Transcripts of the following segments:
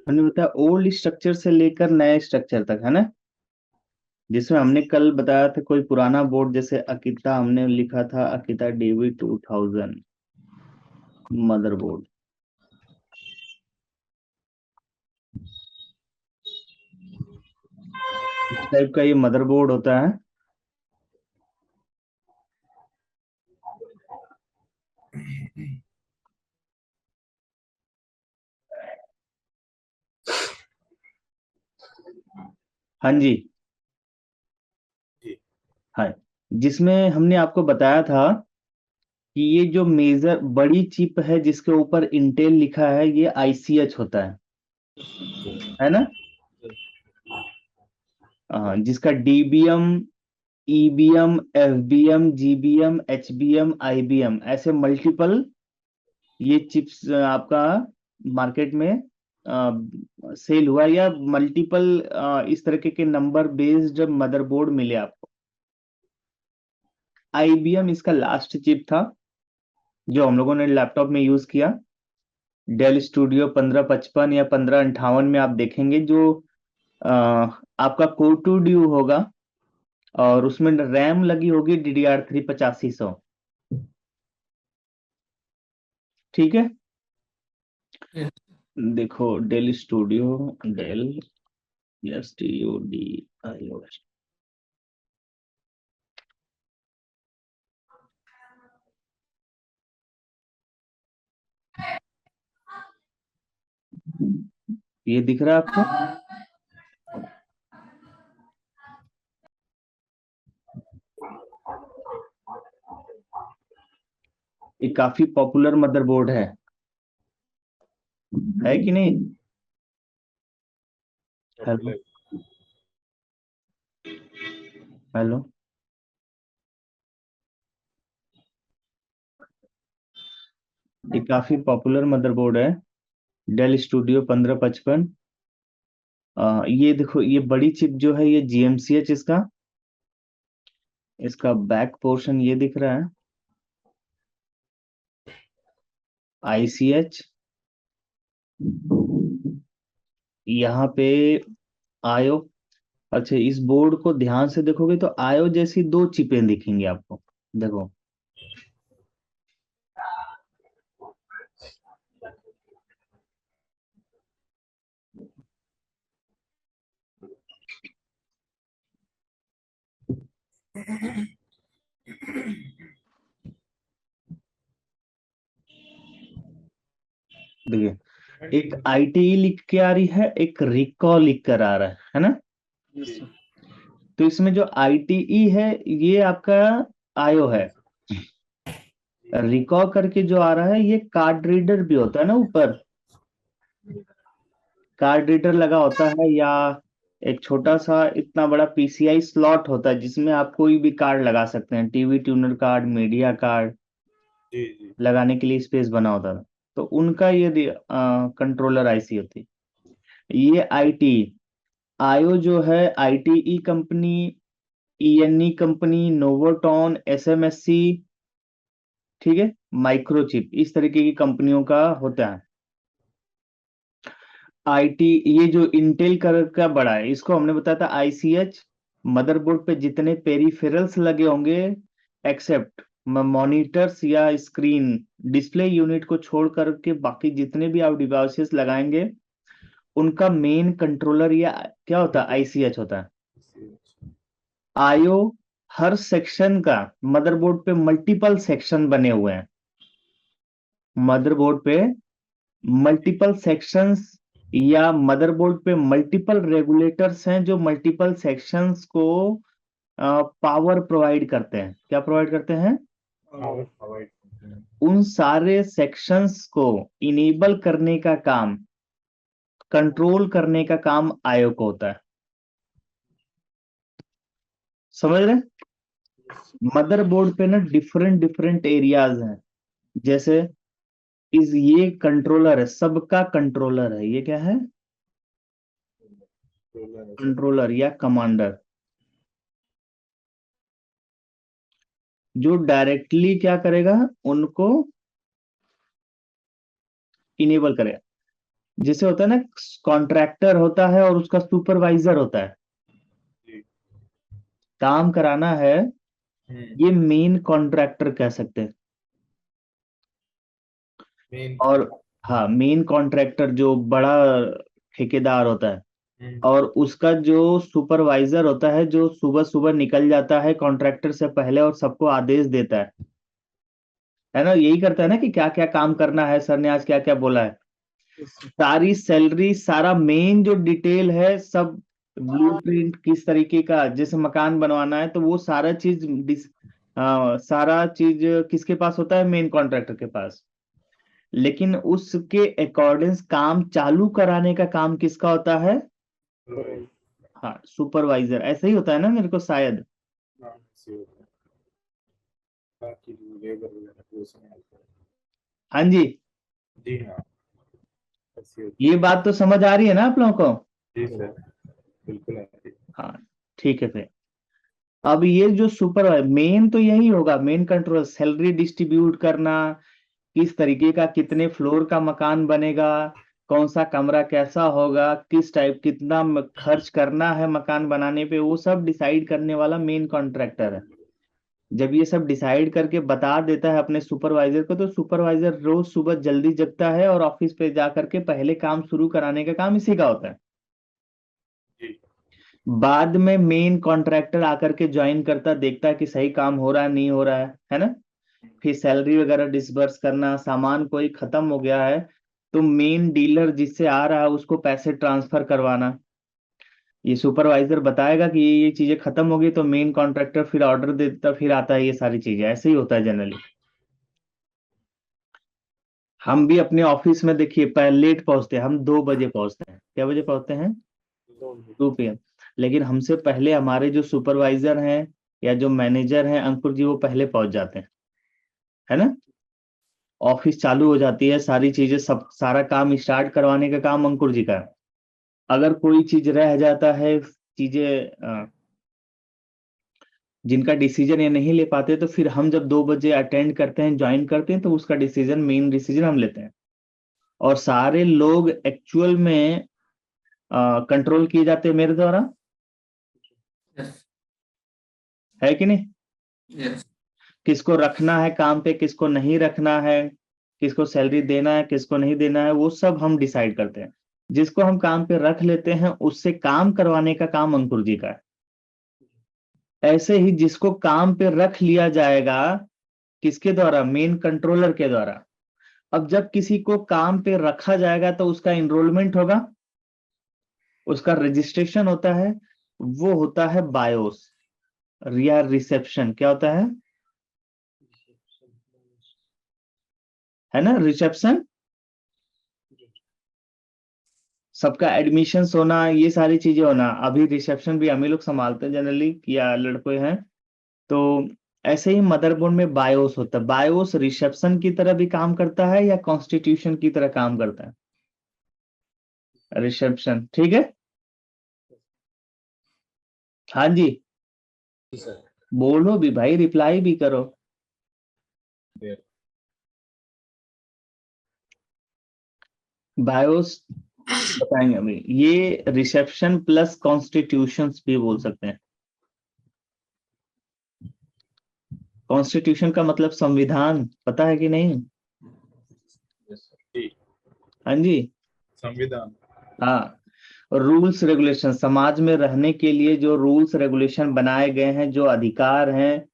हमने बताया old structure से लेकर नए स्ट्रक्चर तक, है ना। जिसमें हमने कल बताया था कोई पुराना बोर्ड, जैसे अकिता हमने लिखा था, अकिता डेवी 2000 मदरबोर्ड। इस टाइप का ये मदरबोर्ड होता है। हाँ जी। जी। हाँ, जिसमें हमने आपको बताया था कि ये जो मेजर बड़ी चिप है जिसके ऊपर इंटेल लिखा है, ये आईसीएच होता है ना। जिसका DBM, EBM, FBM, GBM, HBM, IBM, ऐसे मल्टीपल ये चिप्स आपका मार्केट में सेल हुआ, या मल्टीपल इस तरीके के नंबर बेस्ड मदरबोर्ड मिले आपको। आईबीएम इसका लास्ट चिप था जो हम लोगों ने लैपटॉप में यूज किया। डेल स्टूडियो 1555 या 1558 में आप देखेंगे जो आपका कोर टू ड्यू होगा, और उसमें रैम लगी होगी DDR3 8500। ठीक है। देखो डेल स्टूडियो, डेल STUDIO, ये दिख रहा है आपको। ये काफी पॉपुलर मदरबोर्ड है कि नहीं। Hello hello. ये काफी पॉपुलर मदरबोर्ड है, डेल स्टूडियो 1555। ये देखो, ये बड़ी चिप जो है ये GMCH, इसका बैक पोर्शन ये दिख रहा है, ICH। यहाँ पे आयो। अच्छा, इस बोर्ड को ध्यान से देखोगे तो आयो जैसी दो चिपें दिखेंगी आपको। देखो, देखिए, एक ITE लिख के आ रही है, एक रिकॉल लिख कर आ रहा है ना। तो इसमें जो ITE है ये आपका आयो है। रिकॉल करके जो आ रहा है ये कार्ड रीडर भी होता है ना ऊपर, कार्ड रीडर लगा होता है, या एक छोटा सा इतना बड़ा PCI स्लॉट होता है जिसमें आप कोई भी कार्ड लगा सकते हैं, TV tuner card, media card जी जी। लगाने के लिए स्पेस बना होता था। तो उनका ये कंट्रोलर IC होती है। ये IT आयो जो है, ITE company, ENE company, Nuvoton, SMSC, ठीक है, माइक्रोचिप, इस तरीके की कंपनियों का होता है। IT ये जो इंटेल का बड़ा है, इसको हमने बताया था ICH। मदरबोर्ड पे जितने पेरिफेरल्स लगे होंगे, एक्सेप्ट मॉनिटर्स या स्क्रीन डिस्प्ले यूनिट को छोड़ करके बाकी जितने भी आप डिवाइसेस लगाएंगे, उनका मेन कंट्रोलर या क्या होता है, ICH होता है। आयो हर सेक्शन का, मदरबोर्ड पे मल्टीपल सेक्शन बने हुए हैं, मदरबोर्ड पे मल्टीपल सेक्शंस, या मदरबोर्ड पे मल्टीपल रेगुलेटर्स हैं जो मल्टीपल सेक्शंस को पावर प्रोवाइड करते हैं। क्या प्रोवाइड करते हैं? उन सारे सेक्शंस को इनेबल करने का काम, कंट्रोल करने का काम आयो को होता है। समझ रहे? मदरबोर्ड पे ना डिफरेंट डिफरेंट एरियाज हैं। जैसे ये कंट्रोलर है, सबका कंट्रोलर है। ये क्या है? कंट्रोलर या कमांडर। जो डायरेक्टली क्या करेगा, उनको इनेबल करेगा। जैसे होता है ना, कॉन्ट्रैक्टर होता है और उसका सुपरवाइजर होता है, जी। काम कराना है, हम्म। ये मेन कॉन्ट्रैक्टर कह सकते हैं। मेन। और हाँ, मेन कॉन्ट्रैक्टर जो बड़ा ठेकेदार होता है, हम्म। और उसका जो सुपरवाइजर होता है, जो सुबह सुबह निकल जाता है कॉन्ट्रैक्टर से पहले और सबको आदेश देता है ना, यही करता है ना कि क्या क्या काम करना है, सर ने आज क्या क्या बोला है, सारी सैलरी, सारा मेन जो डिटेल है सब, ब्लूप्रिंट किस तरीके का, जैसे मकान बनवाना है तो वो सारा चीज सारा चीज किसके पास होता है, मेन कॉन्ट्रैक्टर के पास। लेकिन उसके अकॉर्डिंग काम चालू कराने का काम किसका होता है, Supervise। हाँ सुपरवाइजर। ऐसा ही होता है ना मेरे को शायद। हाँ, ऐसे होता है। बाकी जो लेबर वगैरह वो संभालता है। हाँ जी, जी हाँ, ऐसे होता ये बात तो समझ आ रही है ना आप लोगों को। है। जी सर, बिल्कुल आ रही है। हाँ, ठीक है फिर। अब ये जो सुपर मेन तो यही होगा, मेन कंट्रोल, सैलरी डिस्ट्रीब्यूट करना, किस तरीके का, कितने फ्लोर का मकान बनेगा, कौन सा कमरा कैसा होगा, किस टाइप, कितना खर्च करना है मकान बनाने पे, वो सब डिसाइड करने वाला मेन कॉन्ट्रैक्टर है। जब ये सब डिसाइड करके बता देता है अपने सुपरवाइजर को, तो सुपरवाइजर रोज सुबह जल्दी जगता है और ऑफिस पे जा करके पहले काम शुरू कराने का काम इसी का होता है। जी। बाद में मेन कॉन्ट्रैक्टर आकर के ज्वाइन करता, देखता है कि सही काम हो रहा है नहीं हो रहा है ना। फिर सैलरी वगैरह डिसबर्स करना, सामान कोई खत्म हो गया है तो मेन डीलर जिससे आ रहा है उसको पैसे ट्रांसफर करवाना। ये सुपरवाइजर बताएगा कि ये चीजें खत्म हो गई तो मेन कॉन्ट्रैक्टर फिर ऑर्डर दे देता, फिर आता है, ये सारी चीजें ऐसे ही होता है जनरली। हम भी अपने ऑफिस में देखिए पहले लेट पहुंचते हैं, हम 2 बजे पहुंचते हैं। क्या बजे पहुंचते हैं, 2 PM। लेकिन हमसे पहले हमारे जो सुपरवाइजर हैं या जो मैनेजर हैं अंकुर जी, वो पहले पहुंच जाते हैं, है ना। ऑफिस चालू हो जाती है, सारी चीजें, सब सारा काम स्टार्ट करवाने का काम अंकुर जी का है। अगर कोई चीज रह जाता है, चीजें जिनका डिसीजन ये नहीं ले पाते, तो फिर हम जब 2 बजे अटेंड करते हैं, ज्वाइन करते हैं, तो उसका डिसीजन, मेन डिसीजन हम लेते हैं। और सारे लोग एक्चुअल में कंट्रोल किए जाते हैं मेरे द्वारा, Yes, है कि नहीं। yes, किसको रखना है काम पे, किसको नहीं रखना है, किसको सैलरी देना है, किसको नहीं देना है, वो सब हम डिसाइड करते हैं। जिसको हम काम पे रख लेते हैं उससे काम करवाने का काम अंकुर जी का है। ऐसे ही जिसको काम पे रख लिया जाएगा, किसके द्वारा, मेन कंट्रोलर के द्वारा। अब जब किसी को काम पे रखा जाएगा तो उसका इनरोलमेंट होगा, उसका रजिस्ट्रेशन होता है, वो होता है बायोस या रिसेप्शन। क्या होता है ना, रिसेप्शन। सबका एडमिशन होना, ये सारी चीजें होना, अभी रिसेप्शन भी हम ही लोग संभालते हैं जनरली, या लड़के हैं तो। ऐसे ही मदरबोर्ड में बायोस होता है। बायोस रिसेप्शन की तरह भी काम करता है या कॉन्स्टिट्यूशन की तरह काम करता है, रिसेप्शन, ठीक है। हाँ जी, जी सर। बोलो भी भाई, रिप्लाई भी करो। बायोस बताएंगे अभी, ये रिसेप्शन प्लस कॉन्स्टिट्यूशंस भी बोल सकते हैं। कॉन्स्टिट्यूशन का मतलब संविधान, पता है कि नहीं। जी। हाँ जी, संविधान। हाँ। रूल्स रेगुलेशन, समाज में रहने के लिए जो रूल्स रेगुलेशन बनाए गए हैं, जो अधिकार हैं,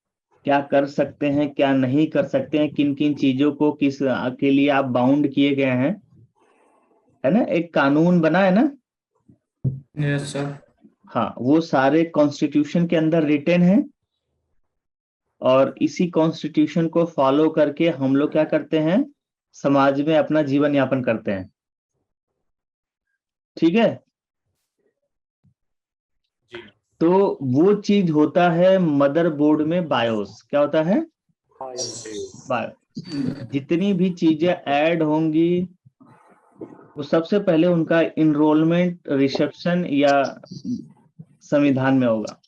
क्या कर सकते हैं क्या नहीं कर सकते हैं, किन किन चीजों को किस के लिए आप बाउंड किए गए हैं, है ना, एक कानून बना है ना। yes, sir. हाँ, वो सारे कॉन्स्टिट्यूशन के अंदर रिटेन है। और इसी कॉन्स्टिट्यूशन को फॉलो करके हम लोग क्या करते हैं, समाज में अपना जीवन यापन करते हैं, ठीक है। जी। तो वो चीज होता है मदरबोर्ड में बायोस। क्या होता है, बायोस। जितनी भी चीजें ऐड होंगी, वो सबसे पहले उनका इनरोलमेंट रिसेप्शन या संविधान में होगा।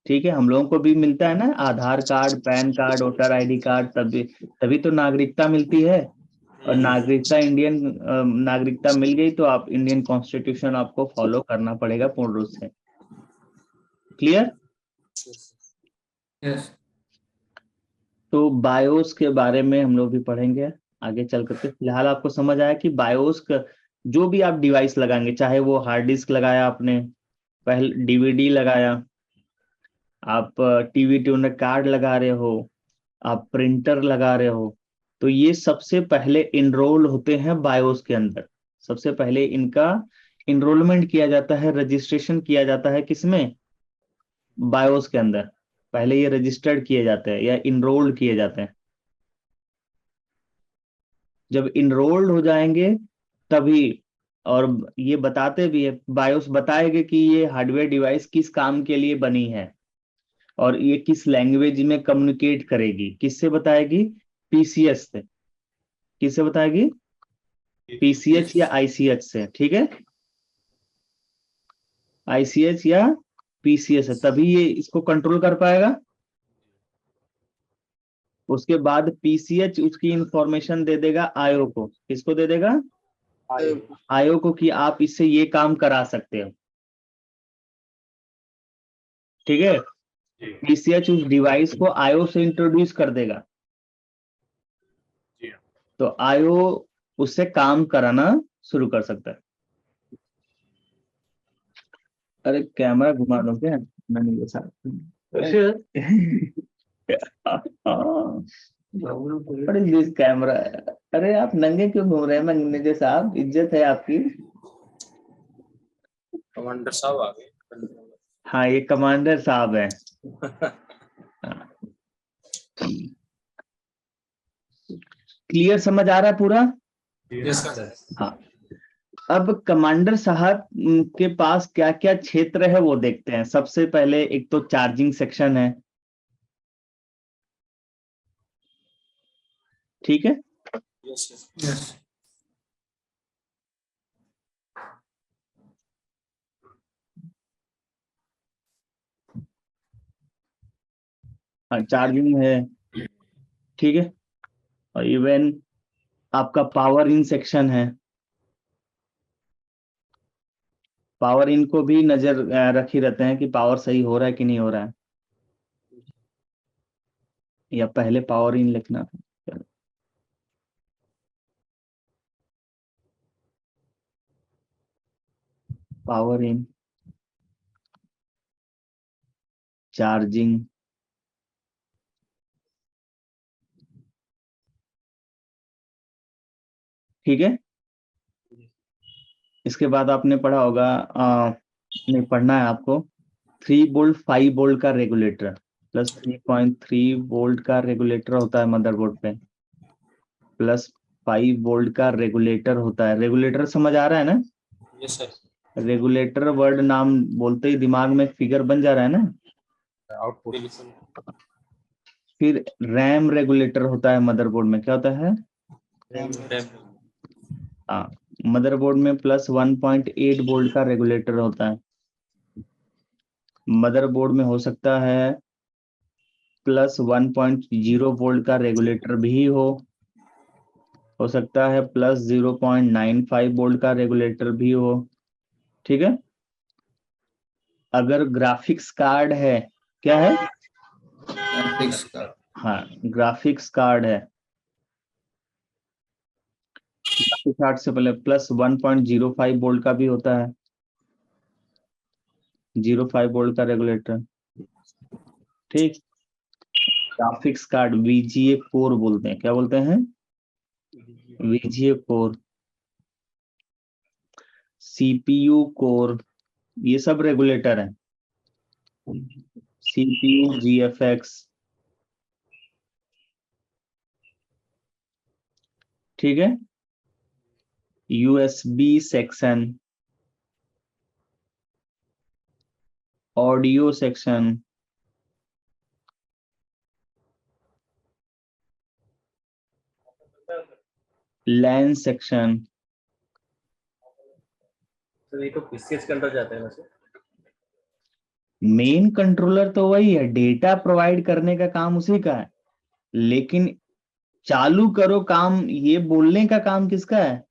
ठीक है, हम लोगों को भी मिलता है ना Aadhaar card, PAN card, voter ID card, तभी तभी तो नागरिकता मिलती है। और नागरिकता इंडियन नागरिकता मिल गई तो आप इंडियन कॉन्स्टिट्यूशन आपको फॉलो करना पड़ेगा पूर्ण रूप से। क्लियर? Yes. तो बायोस के बारे में हम लोग भी पढ़ेंगे आगे चल करके। फिलहाल आपको समझ आया कि बायोस का जो भी आप डिवाइस लगाएंगे, चाहे वो हार्ड डिस्क लगाया आपने, पहले डीवीडी लगाया, आप टीवी ट्यूनर कार्ड लगा रहे हो, आप प्रिंटर लगा रहे हो, तो ये सबसे पहले इनरोल होते हैं बायोस के अंदर। सबसे पहले इनका इनरोलमेंट किया जाता है, रजिस्ट्रेशन किया जाता है किसमें? बायोस के अंदर। पहले ये रजिस्टर्ड किए जाते हैं या इनरोल्ड किए जाते हैं। जब इनरोल्ड हो जाएंगे तभी, और ये बताते भी है, बायोस बताएगा कि ये हार्डवेयर डिवाइस किस काम के लिए बनी है और ये किस लैंग्वेज में कम्युनिकेट करेगी। किससे बताएगी? पीसीएस से। किससे बताएगी? पीसीएच या आईसीएच से। ठीक है, आईसीएच या पीसीएस है, तभी ये इसको कंट्रोल कर पाएगा। उसके बाद पीसीएच उसकी इंफॉर्मेशन दे देगा आईओ को। किसको दे देगा? आईओ को, कि आप इससे ये काम करा सकते हो। ठीक है, पीसीएच उस डिवाइस को आईओ से इंट्रोड्यूस कर देगा, तो आईओ उससे काम कराना शुरू कर सकता है। अरे कैमरा घुमा दो क्या? मैंने ये साथ बड़ी दिस कैमरा। अरे आप नंगे क्यों घूम रहे हैं मैनेजर साहब? इज्जत है आपकी। कमांडर साहब आ गए। हाँ, ये कमांडर साहब है। क्लियर समझ आ रहा है पूरा? Yes, sir. हाँ, अब कमांडर साहब के पास क्या क्या क्षेत्र है वो देखते हैं। सबसे पहले एक तो चार्जिंग सेक्शन है। ठीक है, Yes. हाँ चार्जिंग है। ठीक है, और इवन आपका पावर इन सेक्शन है। पावर इन को भी नजर रखी रहते हैं कि पावर सही हो रहा है कि नहीं हो रहा है, या पहले पावर इन लिखना था। चलो। Power in, charging. ठीक है, इसके बाद आपने पढ़ा होगा, नहीं पढ़ना है आपको, 3 वोल्ट 5 वोल्ट का रेगुलेटर प्लस 3.3 वोल्ट का रेगुलेटर होता है मदरबोर्ड पे, प्लस 5 वोल्ट का रेगुलेटर होता है। रेगुलेटर समझ आ रहा है ना? Yes sir. रेगुलेटर वर्ड नाम बोलते ही दिमाग में फिगर बन जा रहा है ना? आउटपुट। फिर रैम रेगुलेटर होता है मदरबोर्ड में। क्या होता है? हाँ, मदरबोर्ड में प्लस 1.8 वोल्ट का रेगुलेटर होता है। मदरबोर्ड में हो सकता है प्लस 1.0 वोल्ट का रेगुलेटर भी हो सकता है प्लस 0.95 वोल्ट का रेगुलेटर भी हो। ठीक है, अगर ग्राफिक्स कार्ड है, क्या है? Graphics card. हाँ, ग्राफिक्स कार्ड है, ग्राफिक्स कार्ड से पहले प्लस 1.05 वोल्ट का भी होता है, 0.5 वोल्ट का रेगुलेटर। ठीक, ग्राफिक्स कार्ड वीजीए कोर बोलते हैं। क्या बोलते हैं? वीजीए कोर, सीपीयू कोर, ये सब रेगुलेटर हैं। CPU, GFX. ठीक है, USB section, audio section, LAN section. तो ये तो पीसीएस के अंदर जाता है वैसे। मेन कंट्रोलर तो वही है, डेटा प्रोवाइड करने का काम उसी का है, लेकिन चालू करो काम ये बोलने का काम किसका है?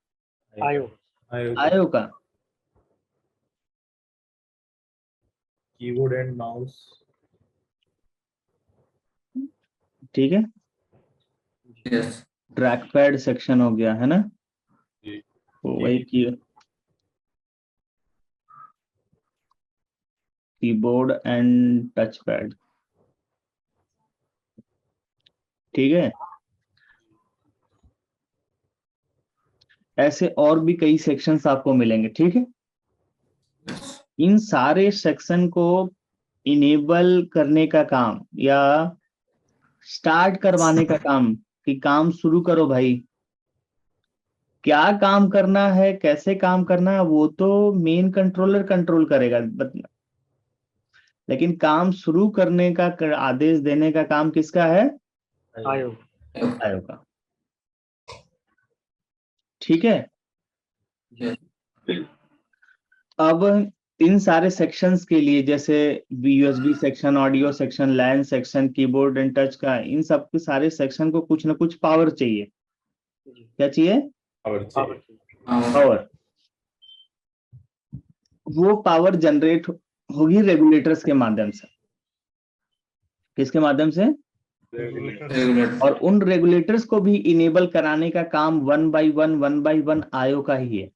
आयो आयो का। Keyboard and mouse. ठीक है, Yes. ट्रैक पैड सेक्शन हो गया है ना, जी तो वही कीबोर्ड एंड टच पैड। ठीक है, ऐसे और भी कई सेक्शंस आपको मिलेंगे। ठीक है, इन सारे सेक्शन को इनेबल करने का काम या स्टार्ट करवाने का काम, कि काम शुरू करो भाई, क्या काम करना है कैसे काम करना है वो तो मेन कंट्रोलर कंट्रोल करेगा, लेकिन काम शुरू करने का आदेश देने का काम किसका है? आयो आयो का। ठीक है, Yes. अब इन सारे सेक्शंस के लिए, जैसे USB section, audio section, LAN section, keyboard and touch का, इन सब के सारे सेक्शन को कुछ ना कुछ पावर चाहिए। क्या चाहिए? पावर। वो पावर जनरेट होगी रेगुलेटर्स के माध्यम से। किसके माध्यम से? Regulator. और उन रेगुलेटर्स को भी इनेबल कराने का काम वन बाय वन आयो का ही है।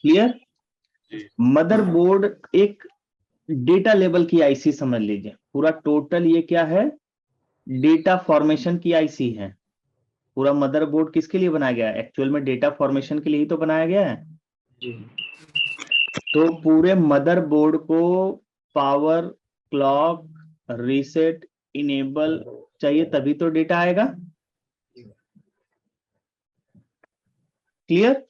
क्लियर? मदरबोर्ड एक डेटा लेवल की आईसी समझ लीजिए, पूरा टोटल ये क्या है? डेटा फॉर्मेशन की आईसी है। पूरा मदरबोर्ड किसके लिए बनाया गया है? एक्चुअल में डेटा फॉर्मेशन के लिए ही तो बनाया गया है। तो पूरे मदरबोर्ड को पावर, क्लॉक, रीसेट, इनेबल चाहिए, तभी तो डेटा आएगा। क्लियर?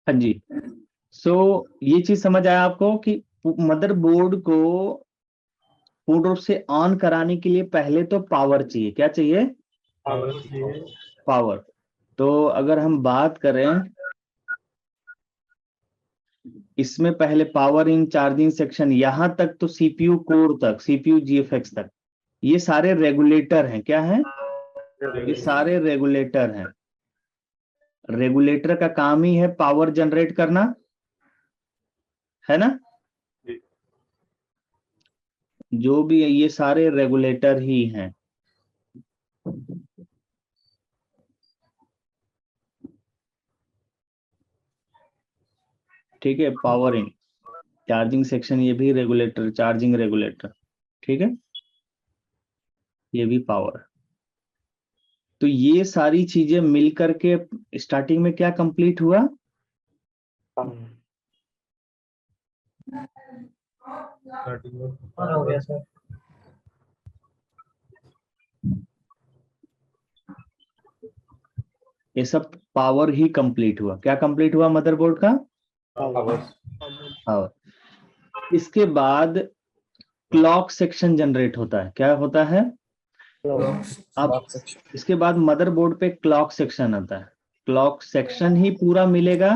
हाँ जी। सो ये चीज समझ आया आपको कि मदरबोर्ड को पूर्ण रूप से ऑन कराने के लिए पहले तो पावर चाहिए। क्या चाहिए? पावर। तो अगर हम बात करें, इसमें पहले पावर इन चार्जिंग सेक्शन, यहां तक तो सीपीयू कोर तक, सीपीयू जीएफएक्स तक, ये सारे रेगुलेटर हैं। क्या है? ये सारे रेगुलेटर हैं। रेगुलेटर का काम ही है पावर जनरेट करना, है ना? जो भी है ये सारे रेगुलेटर ही हैं। ठीक है, पावर इन चार्जिंग सेक्शन, ये भी रेगुलेटर, चार्जिंग रेगुलेटर। ठीक है, ये भी पावर। तो ये सारी चीजें मिलकर के स्टार्टिंग में क्या कंप्लीट हुआ? हो गया सर। ये सब पावर ही कंप्लीट हुआ। क्या कंप्लीट हुआ? मदरबोर्ड का पावर। इसके बाद क्लॉक सेक्शन जनरेट होता है। क्या होता है? अब इसके बाद मदरबोर्ड पे क्लॉक सेक्शन आता है। क्लॉक सेक्शन ही पूरा मिलेगा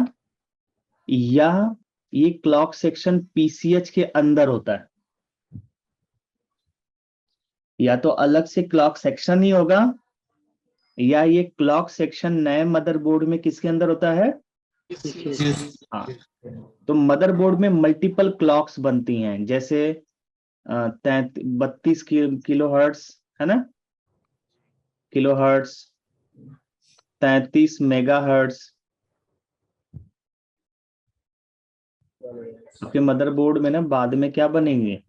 या ये क्लॉक सेक्शन पीसीएच के अंदर होता है? या तो अलग से क्लॉक सेक्शन ही होगा, या ये क्लॉक सेक्शन नए मदरबोर्ड में किसके अंदर होता है? हाँ, तो मदरबोर्ड में मल्टीपल क्लॉक्स बनती हैं। जैसे 32 किलो हर्ट्स है ना, किलो हर्ट्स, 33 मेगा हर्ट्स। आपके मदरबोर्ड में ना बाद में क्या बनेंगे,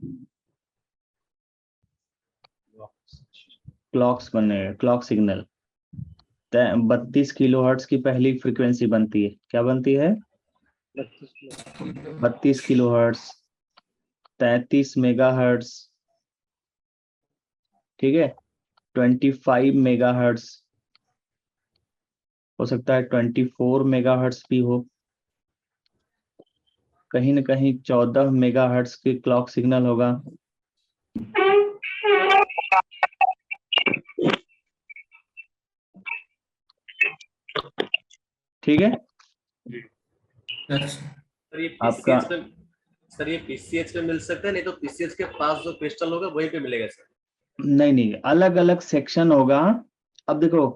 क्लॉक्स बनेंगे, क्लॉक सिग्नल। 32 किलो हर्ट्स की पहली फ्रीक्वेंसी बनती है, क्या बनती है, 32 किलो हर्ट्स, 33 मेगा हर्ट्स, ठीक है, 25 मेगा हर्ट्स, हो सकता है 24 मेगा हर्ट्स भी हो, कहीं ना कहीं 14 मेगा हर्ट्स की क्लॉक सिग्नल होगा। ठीक है, Yes. सर ये आपका पीसीएच में, सर ये पीसीएच में मिल सकता है, नहीं तो पीसीएच के पास जो क्रिस्टल होगा वहीं पे मिलेगा सर। नहीं, अलग अलग सेक्शन होगा। अब देखो,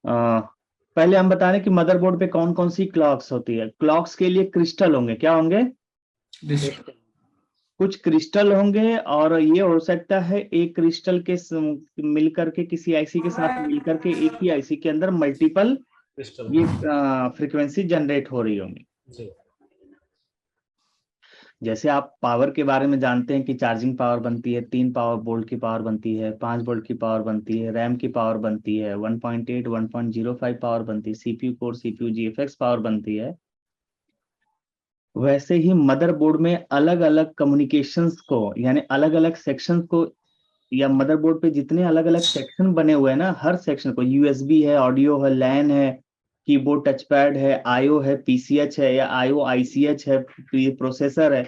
पहले हम बता रहे हैं कि मदरबोर्ड पे कौन कौन सी क्लॉक्स होती है। क्लॉक्स के लिए क्रिस्टल होंगे, क्या होंगे, This. कुछ क्रिस्टल होंगे, और ये हो सकता है एक क्रिस्टल के मिलकर के किसी आईसी के साथ मिलकर के एक ही आईसी के अंदर मल्टीपल क्रिस्टल ये फ्रीक्वेंसी जनरेट हो रही होंगी। जी जैसे आप पावर के बारे में जानते हैं कि चार्जिंग पावर बनती है, 3 पावर वोल्ट की पावर बनती है, 5 वोल्ट की पावर बनती है, रैम की पावर बनती है, 1.8 1.05 पावर बनती है, CPU core, CPU GFX power बनती है। वैसे ही मदरबोर्ड में अलग अलग कम्युनिकेशंस को, यानी अलग अलग सेक्शंस को, या मदरबोर्ड पे जितने अलग अलग सेक्शन बने हुए हैं ना, हर सेक्शन को, यूएसबी है, ऑडियो है, लैन है, कीबोर्ड टचपैड है, आईओ है, पीसीएच है या आईओ आईसीएच है, प्रोसेसर है,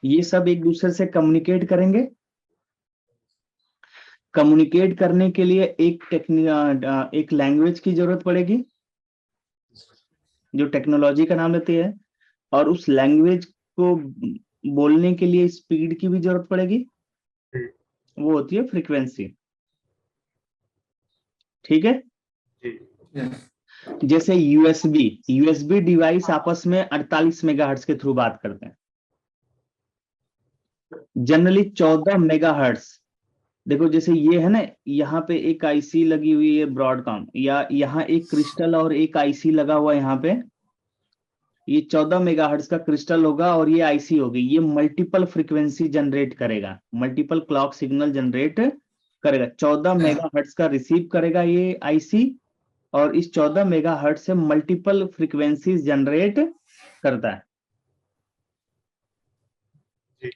ये सब एक दूसरे से कम्युनिकेट करेंगे। कम्युनिकेट करने के लिए एक लैंग्वेज की जरूरत पड़ेगी जो टेक्नोलॉजी का नाम लेती है, और उस लैंग्वेज को बोलने के लिए स्पीड की भी जरूरत पड़ेगी, वो होती है फ्रीक्वेंसी। ठीक है, Yes. जैसे यूएसबी डिवाइस आपस में 48 मेगाहर्ट्ज के थ्रू बात करते हैं, जनरली 14 मेगाहर्ट्ज। देखो जैसे ये है ना, यहाँ पे एक आईसी लगी हुई है ब्रॉडकॉम, या यहाँ एक क्रिस्टल और एक आईसी लगा हुआ है, यहाँ पे ये 14 मेगाहर्ट्ज का क्रिस्टल होगा और ये आईसी होगी, ये मल्टीपल फ्रीक्वेंसी जनरेट करेगा, मल्टीपल क्लॉक सिग्नल जनरेट करेगा। 14 मेगाहर्ट्ज का रिसीव करेगा ये आईसी, और इस 14 मेगाहर्ट्ज से मल्टीपल फ्रीक्वेंसीज जनरेट करता है।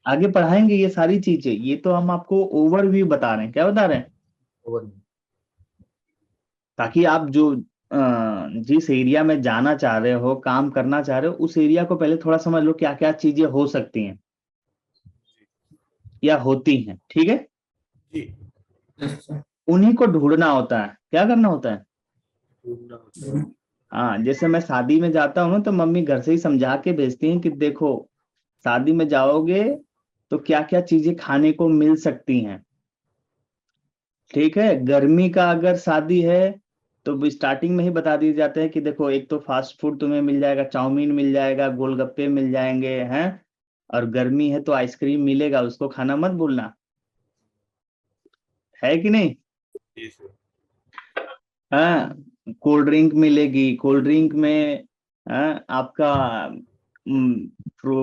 आगे पढ़ाएंगे ये सारी चीजें, ये तो हम आपको ओवरव्यू बता रहे हैं। क्या बता रहे हैं, ओवर ताकि आप जो जिस एरिया में जाना चाह रहे हो, काम करना चाह रहे हो, उस एरिया को पहले थोड़ा समझ लो क्या क्या चीजें हो सकती हैं या होती हैं। ठीक है, जी Yes, sir. उन्हीं को ढूंढना होता है। क्या करना होता है, ढूंढना होता है। हाँ, जैसे मैं शादी में जाता हूँ ना, तो मम्मी घर से ही समझा के भेजती हैं कि देखो शादी में जाओगे तो क्या क्या चीजें खाने को मिल सकती हैं। ठीक है, गर्मी का अगर शादी है तो स्टार्टिंग में ही बता दिए जाते हैं कि देखो एक तो फास्ट फूड तुम्हें मिल जाएगा, चाउमीन मिल जाएगा, गोलगप्पे मिल जाएंगे हैं, और गर्मी है तो आइसक्रीम मिलेगा, उसको खाना मत भूलना, है कि नहीं। जी सर। हाँ, कोल्ड ड्रिंक मिलेगी, कोल्ड ड्रिंक में आपका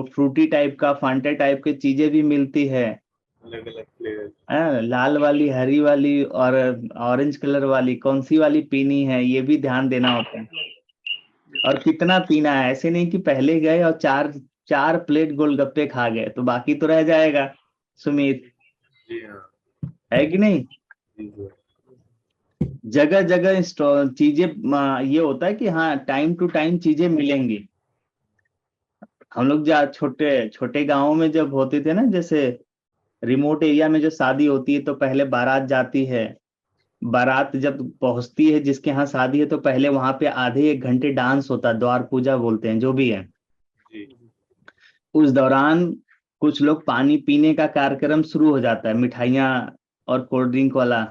फ्रूटी टाइप का, फांटा टाइप की चीजें भी मिलती है, अलग अलग फ्लेवर। लाल वाली, हरी वाली और ऑरेंज कलर वाली, कौन सी वाली पीनी है ये भी ध्यान देना होता है, और कितना पीना है। ऐसे नहीं कि पहले गए और चार चार प्लेट गोलगप्पे खा गए तो बाकी तो रह जाएगा, सुमित, जी हाँ। है कि नहीं। जी सर। जगह जगह चीजें ये होता है कि हाँ टाइम टू टाइम चीजें मिलेंगी। हम लोग छोटे छोटे गांवों में जब होते थे ना, जैसे रिमोट एरिया में जो शादी होती है तो पहले बारात जाती है, बारात जब पहुंचती है जिसके यहाँ शादी है तो पहले वहां पे आधे एक घंटे डांस होता है, द्वार पूजा बोलते हैं जो भी है। जी उस दौरान कुछ लोग पानी पीने का कार्यक्रम शुरू हो जाता है, मिठाइयाँ और कोल्ड ड्रिंक वाला।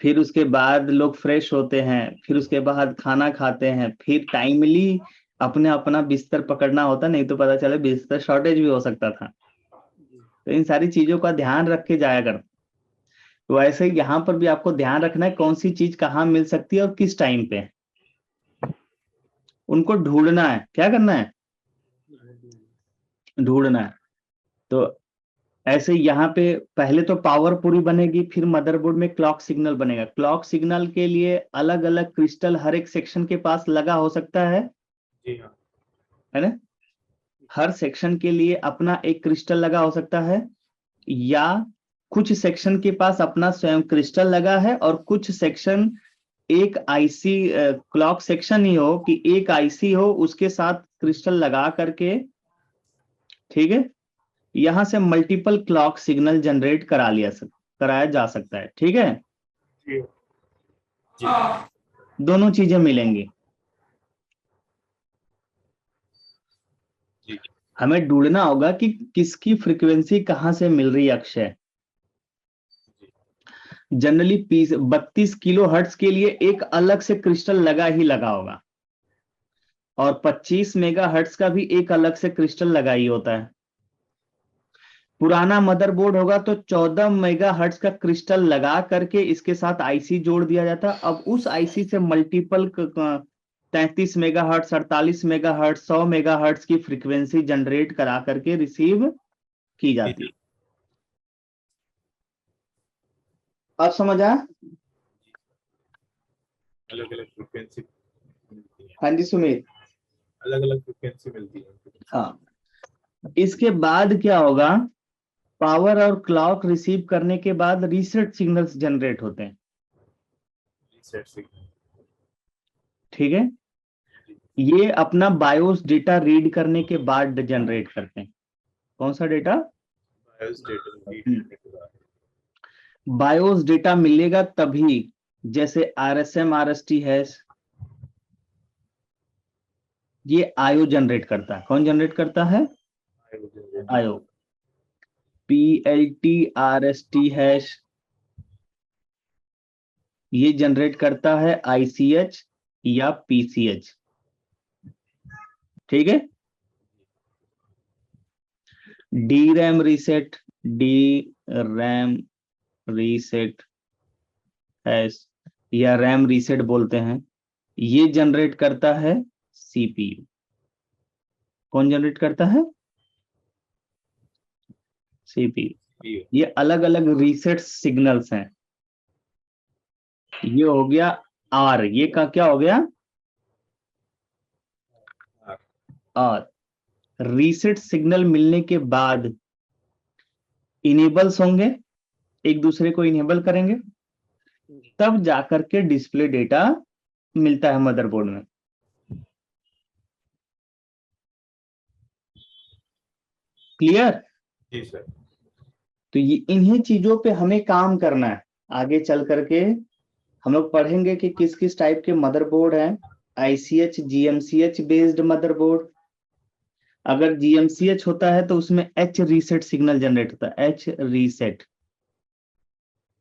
फिर उसके बाद लोग फ्रेश होते हैं, फिर उसके बाद खाना खाते हैं, फिर टाइमली अपने अपना बिस्तर पकड़ना होता, नहीं तो पता चले बिस्तर शॉर्टेज भी हो सकता था। तो इन सारी चीजों का ध्यान रख के जाया कर। तो ऐसे ही यहाँ पर भी आपको ध्यान रखना है कौन सी चीज कहाँ मिल सकती है और किस टाइम पे, उनको ढूंढना है। क्या करना है? ढूंढना है। तो ऐसे यहाँ पे पहले तो पावर पूरी बनेगी, फिर मदरबोर्ड में क्लॉक सिग्नल बनेगा। क्लॉक सिग्नल के लिए अलग अलग क्रिस्टल हर एक सेक्शन के पास लगा हो सकता है जी हाँ। ना? हर सेक्शन के लिए अपना एक क्रिस्टल लगा हो सकता है, या कुछ सेक्शन के पास अपना स्वयं क्रिस्टल लगा है और कुछ सेक्शन एक आईसी क्लॉक सेक्शन ही हो कि एक आईसी हो उसके साथ क्रिस्टल लगा करके, ठीक है, यहां से मल्टीपल क्लॉक सिग्नल जनरेट कराया जा सकता है। ठीक है, जी जी दोनों चीजें मिलेंगी। जी हमें ढूंढना होगा कि किसकी फ्रीक्वेंसी कहां से मिल रही है। अक्षय, जनरली 32 किलो हर्ट्ज के लिए एक अलग से क्रिस्टल लगा ही लगा होगा, और 25 मेगा हर्ट्ज का भी एक अलग से क्रिस्टल लगा ही होता है। पुराना मदरबोर्ड होगा तो 14 मेगा हर्ट्ज का क्रिस्टल लगा करके इसके साथ आईसी जोड़ दिया जाता। अब उस आईसी से multiple 33 mega hertz, 48 mega hertz, 100 mega hertz की फ्रीक्वेंसी जनरेट करा करके रिसीव की जाती है। अब समझ आया? अलग अलग फ्रिक्वेंसी मिलती है। हाँ जी सुमित। अलग अलग फ्रिक्वेंसी मिलती है। हाँ, इसके बाद क्या होगा? पावर और क्लॉक रिसीव करने के बाद रीसेट सिग्नल्स जनरेट होते हैं। Reset signal. ठीक है, ये अपना बायोस डेटा रीड करने के बाद जनरेट करते हैं। कौन सा डेटा? बायोस डेटा रीड करने के बाद। बायोस डेटा मिलेगा तभी, जैसे आरएसएम आरएसटी है, ये आयो जनरेट करता है। कौन जनरेट करता है? आयो। पीएलटी आरएसटी हैश ये जनरेट करता है आईसीएच या पीसीएच। ठीक है, डी रैम रीसेट हैश या रैम रीसेट बोलते हैं, ये जनरेट करता है सीपीयू। कौन जनरेट करता है? सीपीयू। ये अलग अलग रीसेट सिग्नल्स हैं। ये हो गया आर, ये का क्या हो गया? आर। रीसेट सिग्नल मिलने के बाद इनेबल्स होंगे, एक दूसरे को इनेबल करेंगे, तब जाकर के डिस्प्ले डेटा मिलता है मदरबोर्ड में। क्लियर? जी सर। तो ये इन्हीं चीजों पे हमें काम करना है। आगे चल करके हम लोग पढ़ेंगे कि किस किस टाइप के मदरबोर्ड हैं। आईसीएच जीएमसीएच बेस्ड मदरबोर्ड, अगर जीएमसीएच होता है तो उसमें एच रीसेट सिग्नल जनरेट होता है। एच रीसेट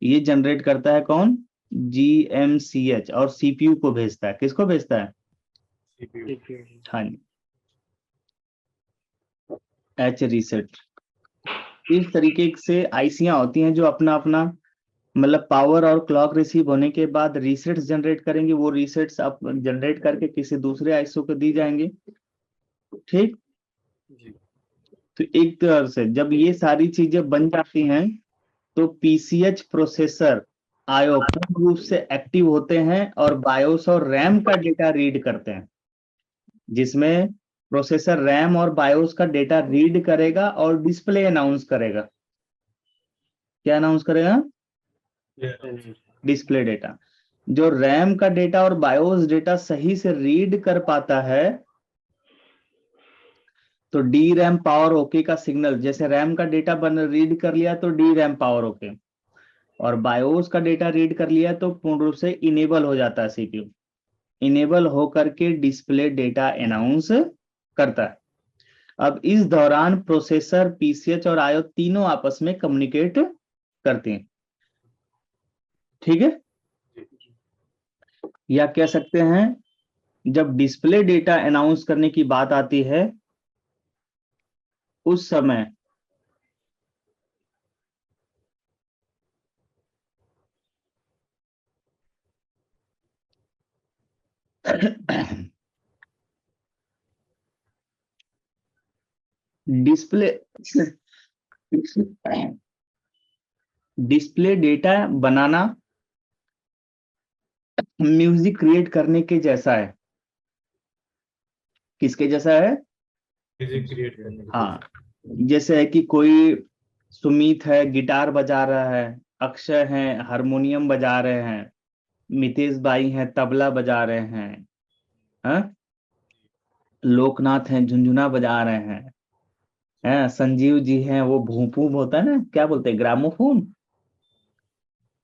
ये जनरेट करता है कौन? जीएमसीएच, और सीपीयू को भेजता है। किसको भेजता है? सीपीयू। हाँ जी, एच रीसेट। इस तरीके से आईसियां होती हैं जो अपना अपना मतलब पावर और क्लॉक रिसीव होने के बाद रीसेट्स जनरेट करेंगे। वो रीसेट्स आप जनरेट करके किसी दूसरे आईसीओ को दी जाएंगे। ठीक, तो एक तरह से जब ये सारी चीजें बन जाती हैं तो पीसीएच प्रोसेसर आईओ पूर्ण रूप से एक्टिव होते हैं और बायोस और रैम का डेटा रीड करते हैं, जिसमें प्रोसेसर रैम और बायोस का डेटा रीड करेगा और डिस्प्ले अनाउंस करेगा। क्या अनाउंस करेगा? Display data. जो रैम का डेटा और बायोस डेटा सही से रीड कर पाता है तो डी रैम पावर ओके का सिग्नल, जैसे रैम का डेटा रीड कर लिया तो डी रैम पावर ओके, और बायोस का डेटा रीड कर लिया तो पूर्ण रूप से इनेबल हो जाता है सीपीयू। इनेबल होकर के डिस्प्ले डेटा अनाउंस करता है। अब इस दौरान प्रोसेसर, पीसीएच और आईओ तीनों आपस में कम्युनिकेट करते हैं। ठीक है, या कह सकते हैं जब डिस्प्ले डेटा अनाउंस करने की बात आती है उस समय डिस्प्ले डिस्प्ले डेटा बनाना म्यूजिक क्रिएट करने के जैसा है। किसके जैसा है? म्यूजिक क्रिएट करने के हाँ, जैसे है कि कोई सुमित है गिटार बजा रहा है, अक्षय है हारमोनियम बजा रहे हैं, मितेश भाई हैं तबला बजा रहे हैं, हाँ? लोकनाथ हैं झुनझुना बजा रहे हैं, संजीव जी हैं वो भूप होता है ना, क्या बोलते हैं, ग्रामोफोन।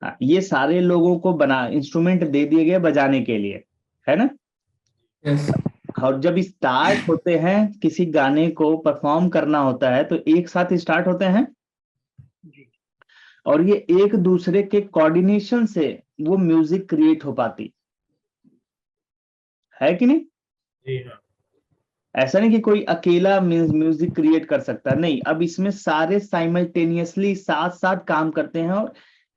हाँ, ये सारे लोगों को बना इंस्ट्रूमेंट दे दिए गए बजाने के लिए, है ना। Yes. और जब स्टार्ट होते हैं किसी गाने को परफॉर्म करना होता है तो एक साथ स्टार्ट होते हैं, और ये एक दूसरे के कोऑर्डिनेशन से वो म्यूजिक क्रिएट हो पाती है कि नहीं। जी हाँ। ऐसा नहीं कि कोई अकेला म्यूजिक क्रिएट कर सकता है, नहीं, अब इसमें सारे साइमल्टेनियसली साथ साथ काम करते हैं और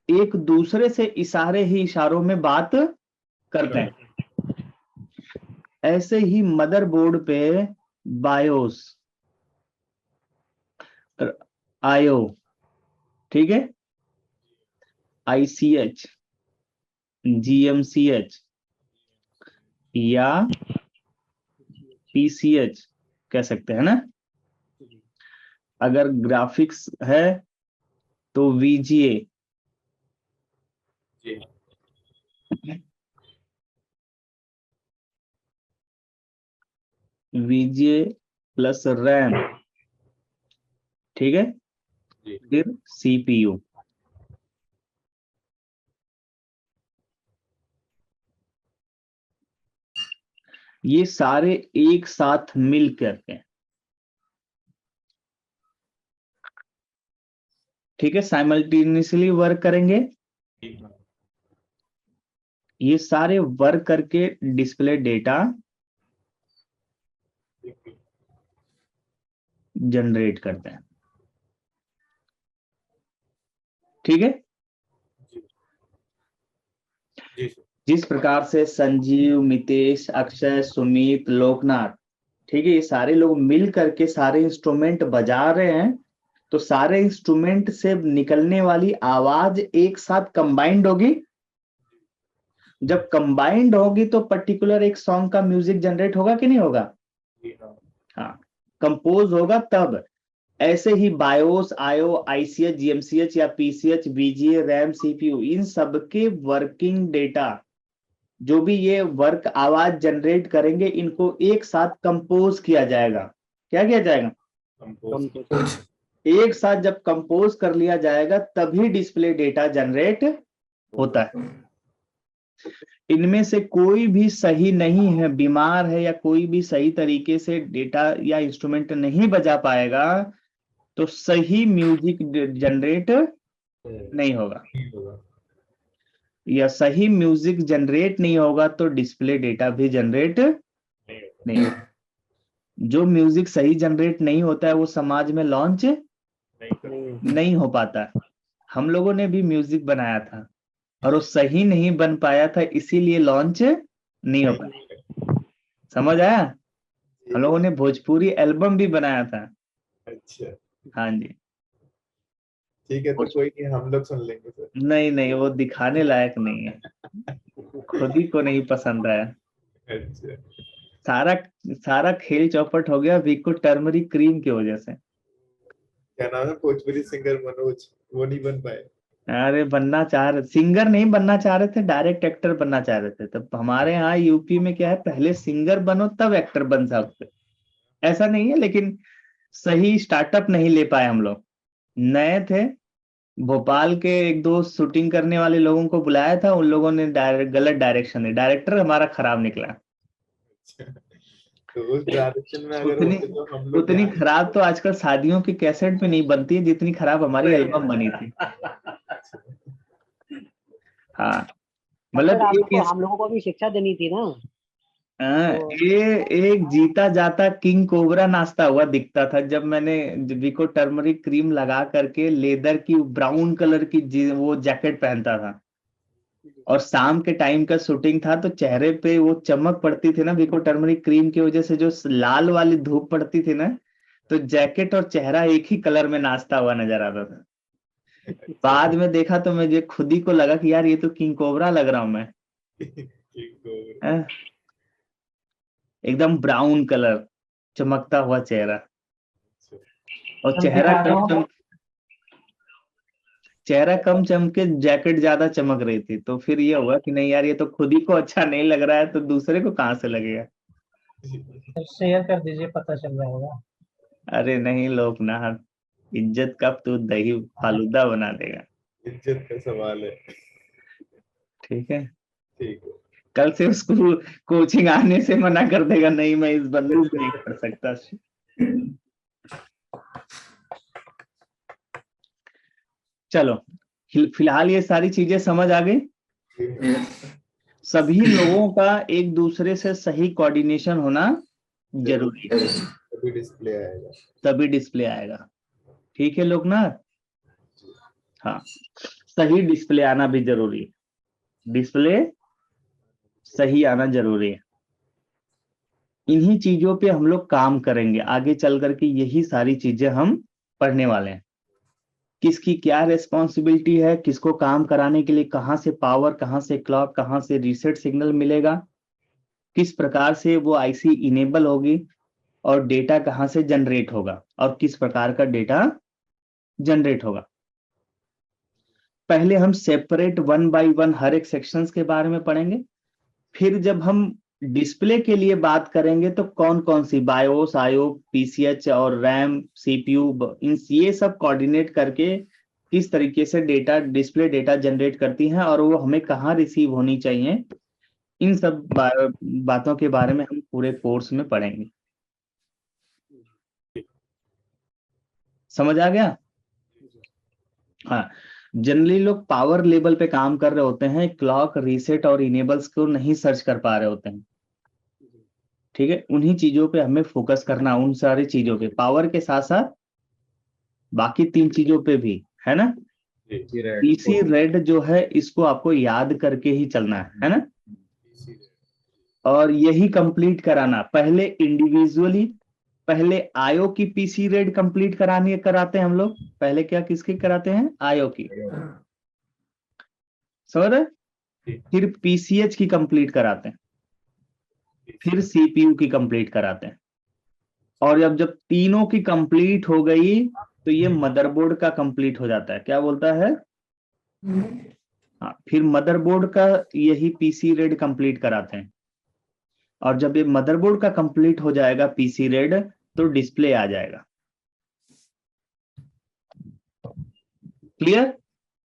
एक दूसरे से इशारे ही इशारों में बात करते हैं। ऐसे ही मदरबोर्ड पे बायोस, आईओ, ठीक है, आईसीएच, जीएमसीएच या पीसीएच कह सकते हैं ना। अगर ग्राफिक्स है तो वीजीए, जी हाँ। वीजीए प्लस रैम, ठीक है, जी फिर सीपीयू। ये सारे एक साथ मिल करके, ठीक है, साइमल्टेनियसली वर्क करेंगे। जी हाँ। ये सारे वर्क करके डिस्प्ले डेटा जनरेट करते हैं, ठीक है। जी जी सर। जिस प्रकार से संजीव, मितेश, अक्षय, सुमित, लोकनाथ, ठीक है, ये सारे लोग मिल करके सारे इंस्ट्रूमेंट बजा रहे हैं, तो सारे इंस्ट्रूमेंट से निकलने वाली आवाज एक साथ कंबाइंड होगी। जब कंबाइंड होगी तो पर्टिकुलर एक सॉन्ग का म्यूजिक जनरेट होगा कि नहीं होगा? जी हाँ। हाँ, कंपोज होगा तब। ऐसे ही बायोस, आईओ, आईसीएच, जीएमसीएच या पीसीएच, बीजीए, रैम, सीपीयू, इन सबके वर्किंग डेटा, जो भी ये वर्क आवाज जनरेट करेंगे, इनको एक साथ कंपोज किया जाएगा। क्या किया जाएगा? कंपोज। एक साथ जब कंपोज कर लिया जाएगा तभी डिस्प्ले डेटा जनरेट होता है। इनमें से कोई भी सही नहीं है, बीमार है या कोई भी सही तरीके से डेटा या इंस्ट्रूमेंट नहीं बजा पाएगा तो सही म्यूजिक जनरेट नहीं होगा, नहीं होगा। या सही म्यूजिक जनरेट नहीं होगा तो डिस्प्ले डेटा भी जनरेट नहीं होगा। जो म्यूजिक सही जनरेट नहीं होता है वो समाज में लॉन्च नहीं हो पाता। हम लोगों ने भी म्यूजिक बनाया था और वो सही नहीं बन पाया था, इसीलिए लॉन्च नहीं हो पाया। समझ आया? हम लोगों ने भोजपुरी एल्बम भी बनाया था। अच्छा हाँ जी। ठीक है, तो कोई नहीं, हम लोग सुन लेंगे सर। नहीं नहीं, वो दिखाने लायक नहीं है, खुद ही को नहीं पसंद आया। अच्छा, सारा सारा खेल चौपट हो गया विको टर्मरिक क्रीम की वजह से। क्या नाम है भोजपुरी सिंगर मनोज, वो नहीं बन पाए। अरे बनना चाह रहे, सिंगर नहीं बनना चाह रहे थे, डायरेक्ट एक्टर बनना चाह रहे थे। तब हमारे यहाँ यूपी में क्या है, पहले सिंगर बनो तब एक्टर बन सकते। ऐसा नहीं है, लेकिन सही स्टार्टअप नहीं ले पाए हम लोग, नए थे। भोपाल के एक दो शूटिंग करने वाले लोगों को बुलाया था, उन लोगों ने गलत डायरेक्शन दी, डायरेक्टर हमारा खराब निकला। अच्छा, तो उस डायरेक्शन में अगर उतनी होते तो हम लोग उतनी यहाँ। खराब तो आजकल शादियों की कैसेट में नहीं बनती है जितनी खराब हमारी एल्बम बनी थी। हाँ, मतलब आपको हम लोगों को भी शिक्षा देनी थी ना। ये एक जीता जाता किंग कोबरा नाचता हुआ दिखता था जब मैंने विको टर्मरिक क्रीम लगा करके लेदर की ब्राउन कलर की वो जैकेट पहनता था। और शाम के टाइम का शूटिंग था, तो चेहरे पे वो चमक पड़ती थी ना विको टर्मरिक क्रीम की वजह से, जो लाल वाली धूप पड़ती थी ना, तो जैकेट और चेहरा एक ही कलर में नाचता हुआ नजर आता था। बाद में देखा तो मुझे खुद ही को लगा कि यार ये तो किंग कोबरा लग रहा हूं मैं। एकदम ब्राउन कलर, चमकता हुआ चेहरा, और चेहरा कम चमके, जैकेट ज्यादा चमक रही थी। तो फिर ये हुआ कि नहीं यार, ये तो खुद ही को अच्छा नहीं लग रहा है, तो दूसरे को कहाँ से लगेगा। शेयर कर दीजिए, पता चल जाएगा। अरे नहीं लोकनाथ, इज्जत का तू दही फालूदा बना देगा। इज्जत का सवाल है। ठीक है, ठीक है। कल से उसको कोचिंग आने से मना कर देगा, नहीं मैं इस बंदे को नहीं कर सकता। चलो फिलहाल ये सारी चीजें समझ आ गई। Yes. सभी लोगों का एक दूसरे से सही कोऑर्डिनेशन होना जरूरी है, तभी डिस्प्ले आएगा। तभी डिस्प्ले आएगा। ठीक है लोकनाथ, हाँ, सही डिस्प्ले आना भी जरूरी है, डिस्प्ले सही आना जरूरी है। इन्हीं चीजों पे हम लोग काम करेंगे आगे चल करके, यही सारी चीजें हम पढ़ने वाले हैं। किसकी क्या रेस्पॉन्सिबिलिटी है, किसको काम कराने के लिए कहाँ से पावर, कहाँ से क्लॉक, कहाँ से रीसेट सिग्नल मिलेगा, किस प्रकार से वो आईसी इनेबल होगी, और डेटा कहाँ से जनरेट होगा, और किस प्रकार का डेटा जनरेट होगा। पहले हम सेपरेट 1 बाय 1 हर एक सेक्शंस के बारे में पढ़ेंगे। फिर जब हम डिस्प्ले के लिए बात करेंगे तो कौन कौन सी बायोस, आईओ, पीसीएच और रैम, सीपीयू, इन ये सब कोऑर्डिनेट करके किस तरीके से डेटा, डिस्प्ले डेटा जनरेट करती हैं, और वो हमें कहाँ रिसीव होनी चाहिए, इन सब बातों के बारे में हम पूरे कोर्स में पढ़ेंगे। समझ आ गया? हाँ, जनरली लोग पावर लेवल पे काम कर रहे होते हैं, क्लॉक, रीसेट और इनेबल्स को नहीं सर्च कर पा रहे होते हैं। ठीक है, उन्हीं चीजों पे हमें फोकस करना, उन सारी चीजों पे, पावर के साथ साथ बाकी 3 चीजों पे भी, है ना। पीसी रेड जो है, इसको आपको याद करके ही चलना है ना, और यही कंप्लीट कराना। पहले इंडिविजुअली, पहले आईओ की पीसी रेड कंप्लीट कराते हैं हम लोग। पहले क्या किसकी कराते हैं? आईओ की, समझ रहे? फिर पीसीएच की कंप्लीट कराते हैं, फिर सीपीयू की कंप्लीट कराते हैं, और जब तीनों की कंप्लीट हो गई तो ये मदरबोर्ड का कंप्लीट हो जाता है। क्या बोलता है? हाँ, फिर मदरबोर्ड का यही पीसी रेड कंप्लीट कराते हैं, और जब ये मदरबोर्ड का कंप्लीट हो जाएगा पीसी रेड, तो डिस्प्ले आ जाएगा। क्लियर?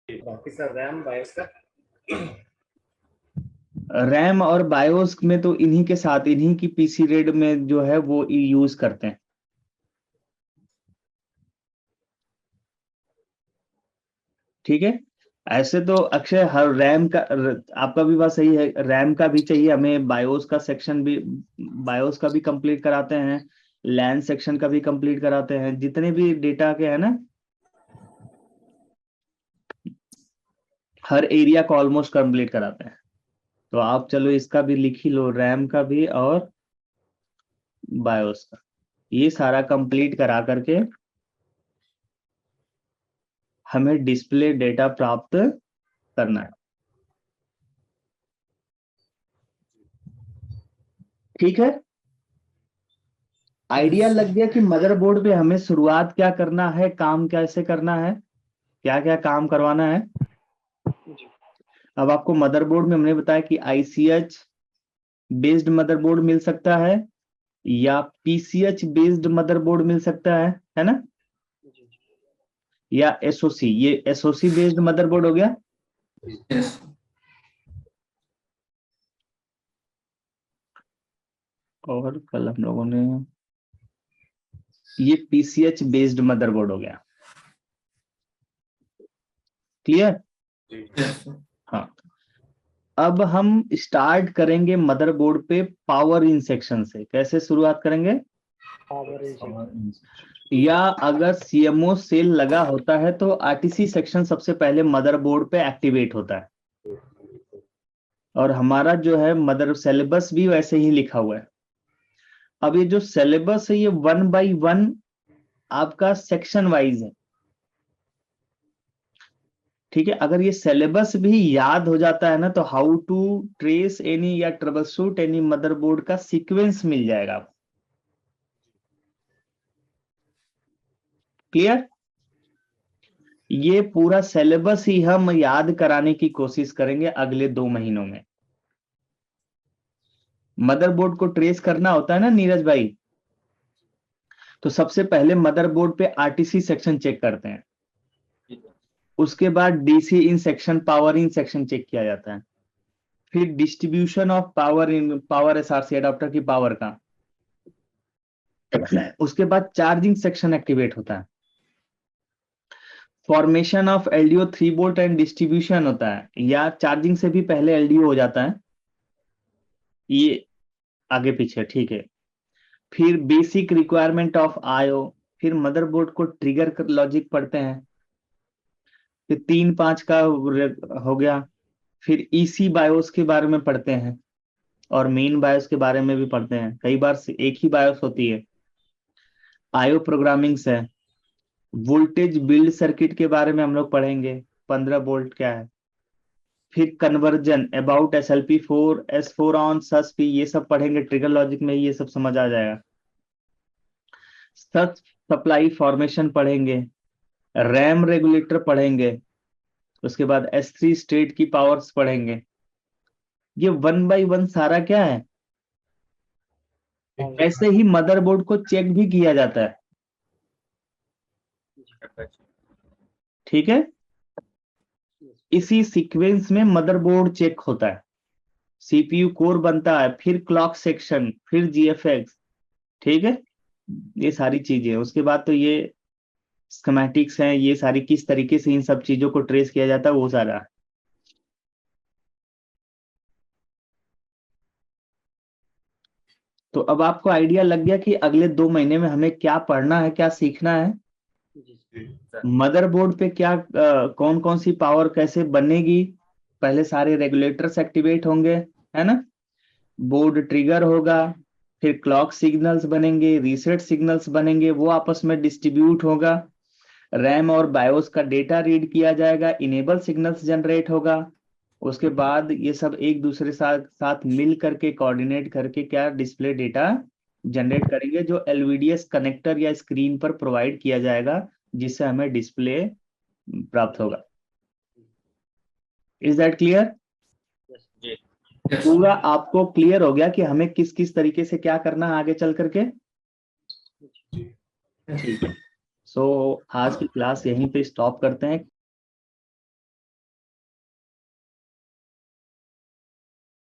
बाकी सर रैम बायोस का, रैम और बायोस में तो इन्हीं के साथ, इन्हीं की पीसी रेड में जो है वो यूज करते हैं। ठीक है, ऐसे तो अक्षय हर रैम का, आपका भी बात सही है, रैम का भी चाहिए हमें, बायोस का सेक्शन भी, बायोस का भी कंप्लीट कराते हैं, लैन सेक्शन का भी कंप्लीट कराते हैं, जितने भी डेटा के है ना, हर एरिया को ऑलमोस्ट कंप्लीट कराते हैं। तो आप चलो इसका भी लिख ही लो, रैम का भी और बायोस का, ये सारा कंप्लीट करा करके हमें डिस्प्ले डेटा प्राप्त करना है। ठीक है, आइडिया लग गया कि मदरबोर्ड पे हमें शुरुआत क्या करना है, काम कैसे करना है, क्या क्या काम करवाना है। अब आपको मदरबोर्ड में हमने बताया कि आईसीएच बेस्ड मदरबोर्ड मिल सकता है, या पीसीएच बेस्ड मदरबोर्ड मिल सकता है ना, या एसओसी, ये एसओसी बेस्ड मदरबोर्ड हो गया। Yes. और कल हम लोगों ने ये पीसीएच बेस्ड मदरबोर्ड हो गया। क्लियर? Yes. हाँ, अब हम स्टार्ट करेंगे मदरबोर्ड पे पावर इन सेक्शन से। कैसे शुरुआत करेंगे? या अगर सीएमओ सेल लगा होता है तो आरटीसी सेक्शन सबसे पहले मदरबोर्ड पे एक्टिवेट होता है। और हमारा जो है मदर सिलेबस भी वैसे ही लिखा हुआ है। अब ये जो सिलेबस है ये 1 by 1 आपका सेक्शन वाइज है, ठीक है। अगर ये सिलेबस भी याद हो जाता है ना तो हाउ टू ट्रेस एनी या ट्रबल शूट एनी मदरबोर्ड का सीक्वेंस मिल जाएगा। क्लियर? ये पूरा सिलेबस ही हम याद कराने की कोशिश करेंगे अगले 2 महीनों में। मदरबोर्ड को ट्रेस करना होता है ना नीरज भाई, तो सबसे पहले मदरबोर्ड पे आरटीसी सेक्शन चेक करते हैं, उसके बाद DC in section, power in section check किया जाता है, फिर distribution of power in power SRC adapter की पावर का, उसके बाद चार्जिंग सेक्शन एक्टिवेट होता है, formation of LDO 3 volt and distribution होता है, या चार्जिंग से भी पहले एलडीओ हो जाता है, ये आगे पीछे, ठीक है। फिर बेसिक रिक्वायरमेंट ऑफ आईओ, फिर मदरबोर्ड को ट्रिगर लॉजिक पढ़ते हैं, फिर 3-5 का हो गया, फिर ईसी बायोस के बारे में पढ़ते हैं और मेन बायोस के बारे में भी पढ़ते हैं, कई बार एक ही बायोस होती है। आईओ प्रोग्रामिंग है, वोल्टेज बिल्ड सर्किट के बारे में हम लोग पढ़ेंगे, 15 वोल्ट क्या है, फिर conversion about SLP4 S4 on सस्प, ये सब पढ़ेंगे, ट्रिगर लॉजिक में ये सब समझ आ जाएगा। सच सप्लाई फॉर्मेशन पढ़ेंगे, रैम रेगुलेटर पढ़ेंगे, उसके बाद S3 स्टेट की पावर्स पढ़ेंगे। ये 1 by 1 सारा क्या है, ऐसे ही मदरबोर्ड को चेक भी किया जाता है, ठीक है। इसी सीक्वेंस में मदरबोर्ड चेक होता है, सीपीयू कोर बनता है, फिर क्लॉक सेक्शन, फिर जीएफएक्स, ठीक है। ये सारी चीजें, उसके बाद तो ये स्कीमेटिक्स हैं, ये सारी किस तरीके से इन सब चीजों को ट्रेस किया जाता है वो सारा। तो अब आपको आइडिया लग गया कि अगले 2 महीने में हमें क्या पढ़ना है, क्या सीखना है, मदरबोर्ड पे क्या कौन कौन सी पावर कैसे बनेगी, पहले सारे रेगुलेटर्स एक्टिवेट होंगे, है ना, बोर्ड ट्रिगर होगा, फिर क्लॉक सिग्नल्स बनेंगे, रीसेट सिग्नल्स बनेंगे, वो आपस में डिस्ट्रीब्यूट होगा, रैम और बायोस का डेटा रीड किया जाएगा, इनेबल सिग्नल्स जनरेट होगा, उसके बाद ये सब एक दूसरे साथ मिल करके कोऑर्डिनेट करके क्या डिस्प्ले डेटा जनरेट करेंगे, जो LVDS कनेक्टर या स्क्रीन पर प्रोवाइड किया जाएगा, जिससे हमें डिस्प्ले प्राप्त होगा। Is that clear? पूरा आपको क्लियर हो गया कि हमें किस किस तरीके से क्या करना है आगे चल करके? ठीक है। सो आज की क्लास यहीं पे स्टॉप करते हैं।